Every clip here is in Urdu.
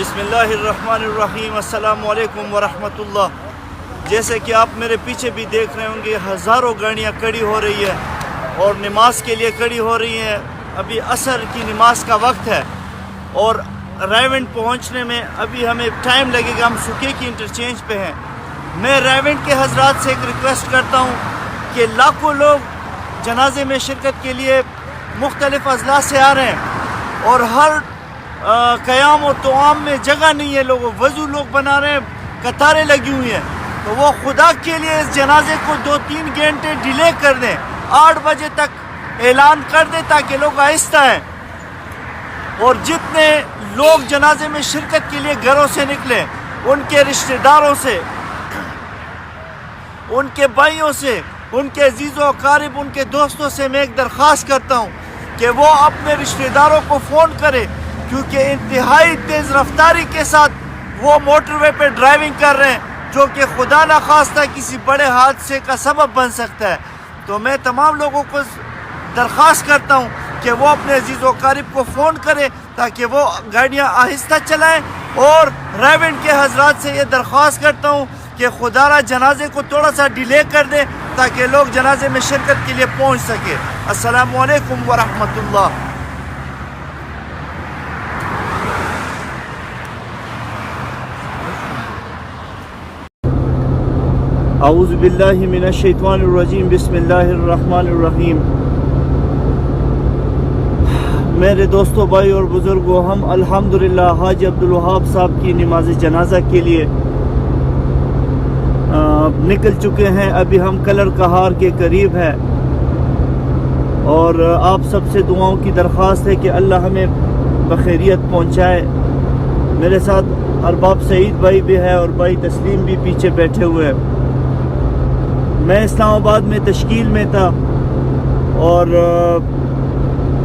بسم اللہ الرحمن الرحیم۔ السلام علیکم ورحمۃ اللہ۔ جیسے کہ آپ میرے پیچھے بھی دیکھ رہے ہوں گے، ہزاروں گاڑیاں کھڑی ہو رہی ہے اور نماز کے لیے کھڑی ہو رہی ہیں۔ ابھی عصر کی نماز کا وقت ہے اور رائیونڈ پہنچنے میں ابھی ہمیں ٹائم لگے گا۔ ہم سکے کی انٹرچینج پہ ہیں۔ میں رائیونڈ کے حضرات سے ایک ریکویسٹ کرتا ہوں کہ لاکھوں لوگ جنازے میں شرکت کے لیے مختلف اضلاع سے آ رہے ہیں اور ہر قیام و توام میں جگہ نہیں ہے، لوگوں وضو لوگ بنا رہے ہیں، قطاریں لگی ہوئی ہیں، تو وہ خدا کے لیے اس جنازے کو 2-3 گھنٹے ڈیلے کر دیں، 8 بجے تک اعلان کر دیں تاکہ لوگ آہستہ ہیں۔ اور جتنے لوگ جنازے میں شرکت کے لیے گھروں سے نکلیں، ان کے رشتہ داروں سے، ان کے بھائیوں سے، ان کے عزیز و اقارب، ان کے دوستوں سے میں ایک درخواست کرتا ہوں کہ وہ اپنے رشتہ داروں کو فون کرے، کیونکہ انتہائی تیز رفتاری کے ساتھ وہ موٹر وے پہ ڈرائیونگ کر رہے ہیں، جو کہ خدا نخواستہ کسی بڑے حادثے کا سبب بن سکتا ہے۔ تو میں تمام لوگوں کو درخواست کرتا ہوں کہ وہ اپنے عزیز و اقارب کو فون کرے تاکہ وہ گاڑیاں آہستہ چلائیں، اور رائیونڈ کے حضرات سے یہ درخواست کرتا ہوں کہ خدا را جنازے کو تھوڑا سا ڈیلے کر دیں تاکہ لوگ جنازے میں شرکت کے لیے پہنچ سکے۔ السلام علیکم ورحمۃ اللہ۔ اعوذ باللہ من الشیطان الرجیم، بسم اللہ الرحمن الرحیم۔ میرے دوستوں، بھائی اور بزرگوں، ہم الحمدللہ حاجی عبدالوہاب صاحب کی نماز جنازہ کے لیے نکل چکے ہیں۔ ابھی ہم کلر کہار کے قریب ہیں اور آپ سب سے دعاؤں کی درخواست ہے کہ اللہ ہمیں بخیریت پہنچائے۔ میرے ساتھ ارباب سعید بھائی بھی ہے اور بھائی تسلیم بھی پیچھے بیٹھے ہوئے ہیں۔ میں اسلام آباد میں تشکیل میں تھا اور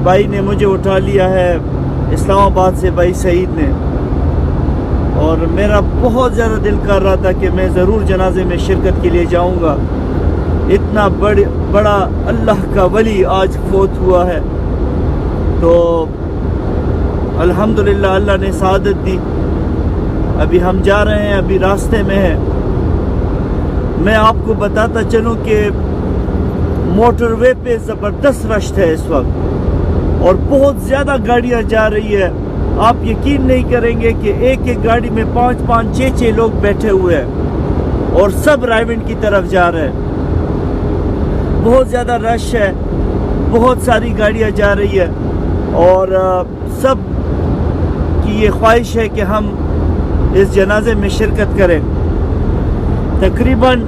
بھائی نے مجھے اٹھا لیا ہے اسلام آباد سے، بھائی سعید نے، اور میرا بہت زیادہ دل کر رہا تھا کہ میں ضرور جنازے میں شرکت کے لیے جاؤں گا۔ اتنا بڑا اللہ کا ولی آج فوت ہوا ہے، تو الحمدللہ اللہ نے سعادت دی۔ ابھی ہم جا رہے ہیں، ابھی راستے میں ہیں۔ میں آپ کو بتاتا چلوں کہ موٹر وے پہ زبردست رش ہے اس وقت اور بہت زیادہ گاڑیاں جا رہی ہے۔ آپ یقین نہیں کریں گے کہ ایک ایک گاڑی میں 5-5 6-6 لوگ بیٹھے ہوئے ہیں اور سب رائیونڈ کی طرف جا رہے ہیں۔ بہت زیادہ رش ہے، بہت ساری گاڑیاں جا رہی ہے اور سب کی یہ خواہش ہے کہ ہم اس جنازے میں شرکت کریں۔ تقریباً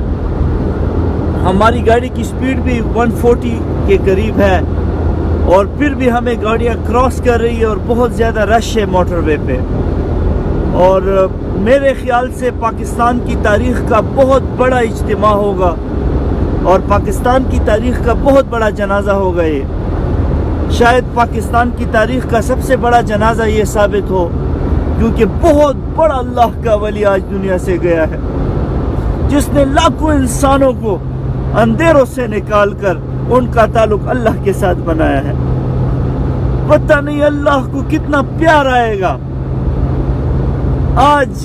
ہماری گاڑی کی سپیڈ بھی 140 کے قریب ہے اور پھر بھی ہمیں گاڑیاں کراس کر رہی ہے اور بہت زیادہ رش ہے موٹر وے پہ۔ اور میرے خیال سے پاکستان کی تاریخ کا بہت بڑا اجتماع ہوگا اور پاکستان کی تاریخ کا بہت بڑا جنازہ ہوگا۔ یہ شاید پاکستان کی تاریخ کا سب سے بڑا جنازہ یہ ثابت ہو، کیونکہ بہت بڑا اللہ کا ولی آج دنیا سے گیا ہے، جس نے لاکھوں انسانوں کو اندھیروں سے نکال کر ان کا تعلق اللہ کے ساتھ بنایا ہے۔ پتہ نہیں اللہ کو کتنا پیار آئے گا۔ آج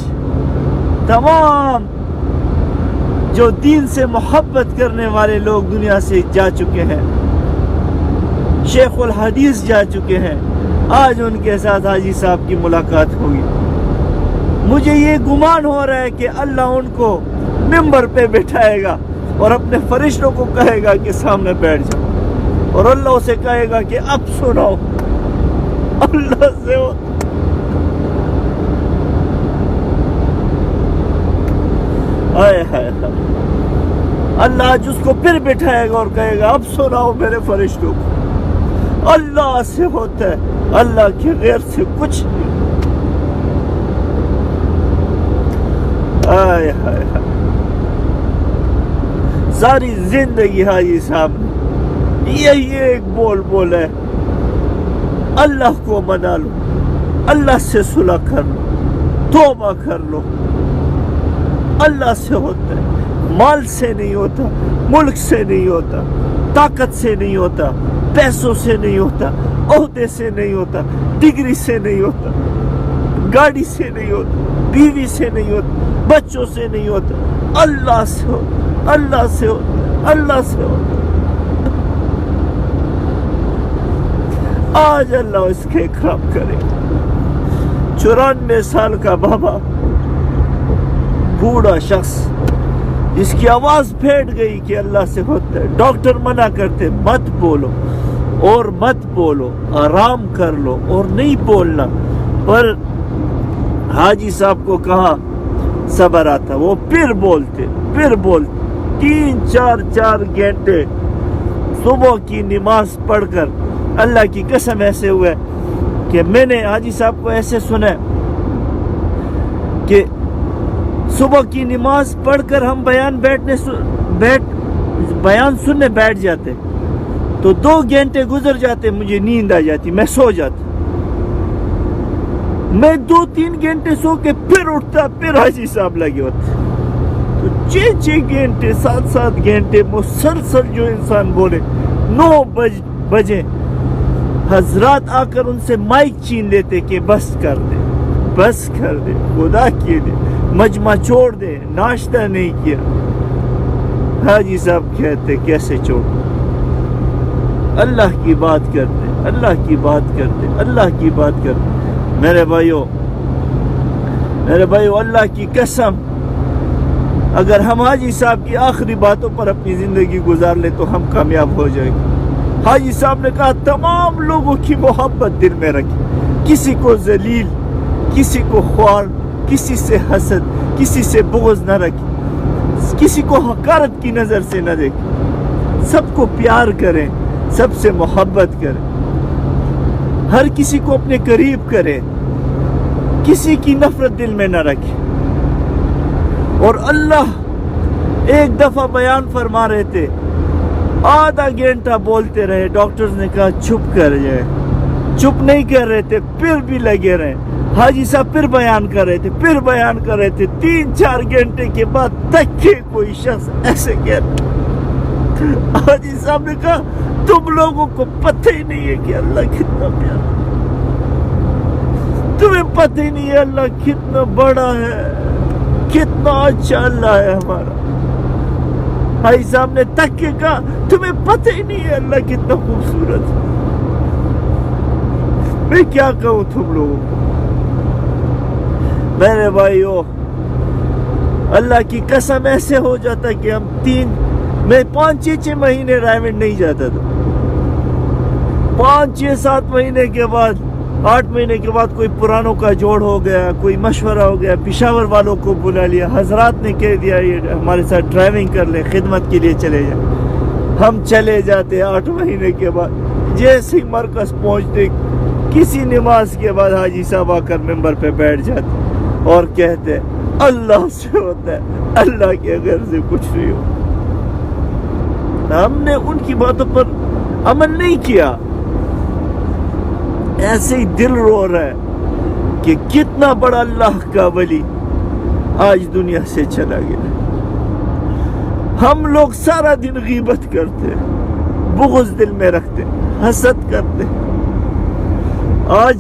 تمام جو دین سے محبت کرنے والے لوگ دنیا سے جا چکے ہیں، شیخ الحدیث جا چکے ہیں، آج ان کے ساتھ حاجی صاحب کی ملاقات ہوگی۔ مجھے یہ گمان ہو رہا ہے کہ اللہ ان کو ممبر پہ بٹھائے گا اور اپنے فرشتوں کو کہے گا کہ سامنے بیٹھ جاؤ، اور اللہ اسے کہے گا کہ اب سنو۔ اللہ سے اللہ جس کو پھر بٹھائے گا اور کہے گا اب سناؤ میرے فرشتوں کو۔ اللہ سے ہوتا ہے، اللہ کے غیر سے کچھ نہیں۔ ساری زندگی حاجی صاحب نے یہی ایک بول ہے، اللہ کو منا لو، اللہ سے صلح کر لو، توبہ کر لو۔ اللہ سے ہوتا ہے، مال سے نہیں ہوتا، ملک سے نہیں ہوتا، طاقت سے نہیں ہوتا، پیسوں سے نہیں ہوتا، عہدے سے نہیں ہوتا، ڈگری سے نہیں ہوتا، گاڑی سے نہیں ہوتا، بیوی سے نہیں ہوتا، بچوں سے نہیں ہوتا، اللہ سے ہوتا، اللہ سے ہوتا، اللہ سے ہوتا۔ آج اللہ اس کے اکرام کرے۔ 94 سال کا بابا، بوڑھا شخص جس کی آواز پھیٹ گئی کہ اللہ سے ہوتا ہے۔ ڈاکٹر منع کرتے مت بولو اور مت بولو، آرام کر لو اور نہیں بولنا، پر حاجی صاحب کو کہا صبر آتا، وہ پھر بولتے 3-4 گھنٹے صبح کی نماز پڑھ کر، اللہ کی قسم ایسے ہوئے کہ میں نے حاجی صاحب کو ایسے سنا کہ صبح کی نماز پڑھ کر ہم بیان سننے بیٹھ جاتے تو 2 گھنٹے گزر جاتے، مجھے نیند آ جاتی، میں سو جاتا، میں 2-3 گھنٹے سو کے پھر اٹھتا، پھر حاجی صاحب لگے ہوتے، تو 6 گھنٹے 7 گھنٹے مسلسل جو انسان بولے، 9 بجے حضرات آ کر ان سے مائک چھین لیتے کہ بس کر دے، بس کر دے، خدا کے لیے مجمع چھوڑ دے، ناشتہ نہیں کیا۔ حاجی صاحب کہتے کیسے چھوڑ، اللہ کی بات کرتے، اللہ کی بات کرتے، اللہ کی بات کرتے۔ میرے بھائیو، اللہ کی قسم، اگر ہم حاجی صاحب کی آخری باتوں پر اپنی زندگی گزار لیں تو ہم کامیاب ہو جائیں گے۔ حاجی صاحب نے کہا تمام لوگوں کی محبت دل میں رکھیں، کسی کو ذلیل، کسی کو خوار، کسی سے حسد، کسی سے بغض نہ رکھیں، کسی کو حقارت کی نظر سے نہ دیکھیں، سب کو پیار کریں، سب سے محبت کریں، ہر کسی کو اپنے قریب کریں، کسی کی نفرت دل میں نہ رکھیں۔ اور اللہ ایک دفعہ بیان فرما رہے تھے، آدھا گھنٹہ بولتے رہے، ڈاکٹرز نے کہا چپ کر جائے، چپ نہیں کر رہے تھے، پھر بھی لگے رہے۔ حاجی صاحب پھر بیان کر رہے تھے، 3-4 گھنٹے کے بعد تک کہ کوئی شخص ایسے کہتا، حاجی صاحب نے کہا تم لوگوں کو پتہ ہی نہیں ہے کہ اللہ کتنا پیارا، تمہیں پتہ ہی نہیں ہے اللہ کتنا بڑا ہے، کتنا اچھا اللہ ہے ہمارا۔ حاجی صاحب نے تک کے کہا تمہیں پتہ ہی نہیں ہے اللہ کتنا خوبصورت ہے۔ میں کیا کہوں تم لوگوں کو؟ میرے بھائیو، اللہ کی قسم ایسے ہو جاتا کہ میں 5-6 مہینے رائمنڈ نہیں جاتا تھا، 5-6-7 مہینے کے بعد 8 مہینے کے بعد کوئی پرانوں کا جوڑ ہو گیا، کوئی مشورہ ہو گیا، پشاور والوں کو بلا لیا، حضرات نے کہہ دیا یہ ہمارے ساتھ ڈرائیونگ کر لیں، خدمت کے لیے چلے جائیں، ہم چلے جاتے۔ 8 مہینے کے بعد جیسے ہی مرکز پہنچتے، کسی نماز کے بعد حاجی صاحب آ کر ممبر پہ بیٹھ جاتے اور کہتے اللہ سے ہوتا ہے، اللہ کے غیر سے کچھ نہیں ہو۔ ہم نے ان کی باتوں پر عمل نہیں کیا، ایسے ہی دل رو رہا ہے کہ کتنا بڑا اللہ کا ولی آج دنیا سے چلا گیا۔ ہم لوگ سارا دن غیبت کرتے، بغض دل میں رکھتے، حسد کرتے۔ آج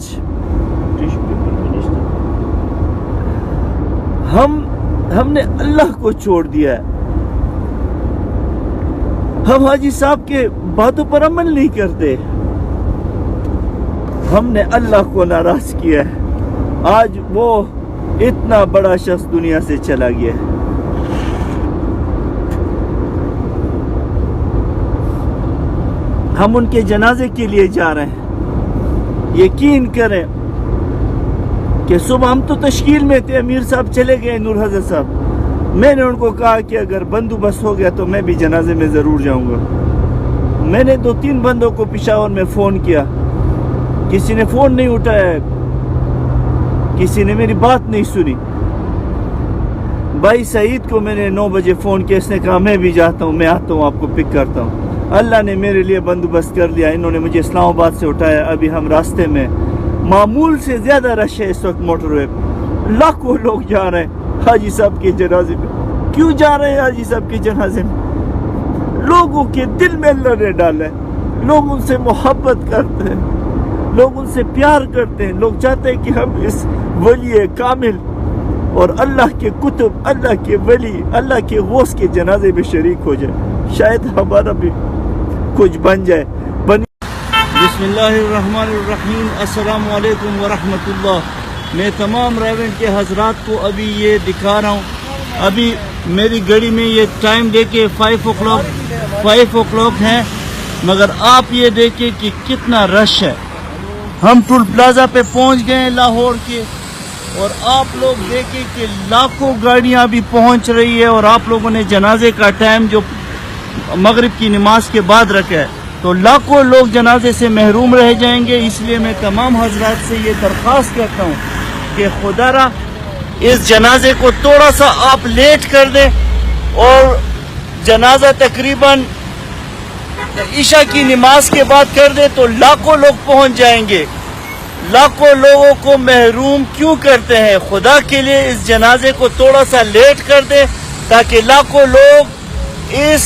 ہم نے اللہ کو چھوڑ دیا ہے، ہم حاجی صاحب کے باتوں پر عمل نہیں کرتے، ہم نے اللہ کو ناراض کیا ہے۔ آج وہ اتنا بڑا شخص دنیا سے چلا گیا ہے۔ ہم ان کے جنازے کے لیے جا رہے ہیں، یقین کریں کہ صبح ہم تو تشکیل میں تھے، امیر صاحب چلے گئے، نور حضرت صاحب، میں نے ان کو کہا کہ اگر بندوبست ہو گیا تو میں بھی جنازے میں ضرور جاؤں گا۔ میں نے 2-3 بندوں کو پشاور میں فون کیا، کسی نے فون نہیں اٹھایا، کسی نے میری بات نہیں سنی۔ بھائی سعید کو میں نے 9 بجے فون کیا، اس نے کہا میں بھی جاتا ہوں، میں آتا ہوں، آپ کو پک کرتا ہوں۔ اللہ نے میرے لیے بندوبست کر لیا، انہوں نے مجھے اسلام آباد سے اٹھایا۔ ابھی ہم راستے میں، معمول سے زیادہ رش ہے اس وقت موٹر وے، لاکھوں لوگ جا رہے ہیں حاجی صاحب کے جنازے میں۔ کیوں جا رہے ہیں حاجی صاحب کے جنازے میں؟ لوگوں کے دل میں اللہ نے ڈالا ہے، لوگ ان سے محبت کرتے ہیں، لوگ ان سے پیار کرتے ہیں، لوگ چاہتے ہیں کہ ہم اس ولی کامل اور اللہ کے کتب، اللہ کے ولی، اللہ کے غوث کے جنازے میں شریک ہو جائے، شاید ہمارا بھی کچھ بن جائے۔ بسم اللہ الرحمن الرحیم۔ السلام علیکم ورحمۃ اللہ۔ میں تمام ریونٹ کے حضرات کو ابھی یہ دکھا رہا ہوں، ابھی میری گھڑی میں یہ ٹائم دیکھے 5 o'clock ہیں، مگر آپ یہ دیکھیں کہ کتنا رش ہے۔ ہم ٹول پلازا پہ پہنچ گئے لاہور کے، اور آپ لوگ دیکھیں کہ لاکھوں گاڑیاں بھی پہنچ رہی ہے، اور آپ لوگوں نے جنازے کا ٹائم جو مغرب کی نماز کے بعد رکھا ہے، تو لاکھوں لوگ جنازے سے محروم رہ جائیں گے۔ اس لیے میں تمام حضرات سے یہ درخواست کرتا ہوں کہ خدا را اس جنازے کو تھوڑا سا آپ لیٹ کر دیں، اور جنازہ تقریباً عشاء کی نماز کے بعد کر دیں تو لاکھوں لوگ پہنچ جائیں گے۔ لاکھوں لوگوں کو محروم کیوں کرتے ہیں؟ خدا کے لیے اس جنازے کو تھوڑا سا لیٹ کر دیں تاکہ لاکھوں لوگ اس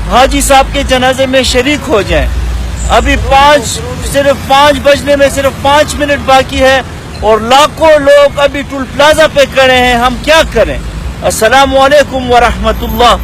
حاجی صاحب کے جنازے میں شریک ہو جائیں۔ ابھی صرف 5 بجنے میں صرف 5 منٹ باقی ہے، اور لاکھوں لوگ ابھی ٹول پلازا پہ کھڑے ہیں۔ ہم کیا کریں؟ السلام علیکم ورحمۃ اللہ۔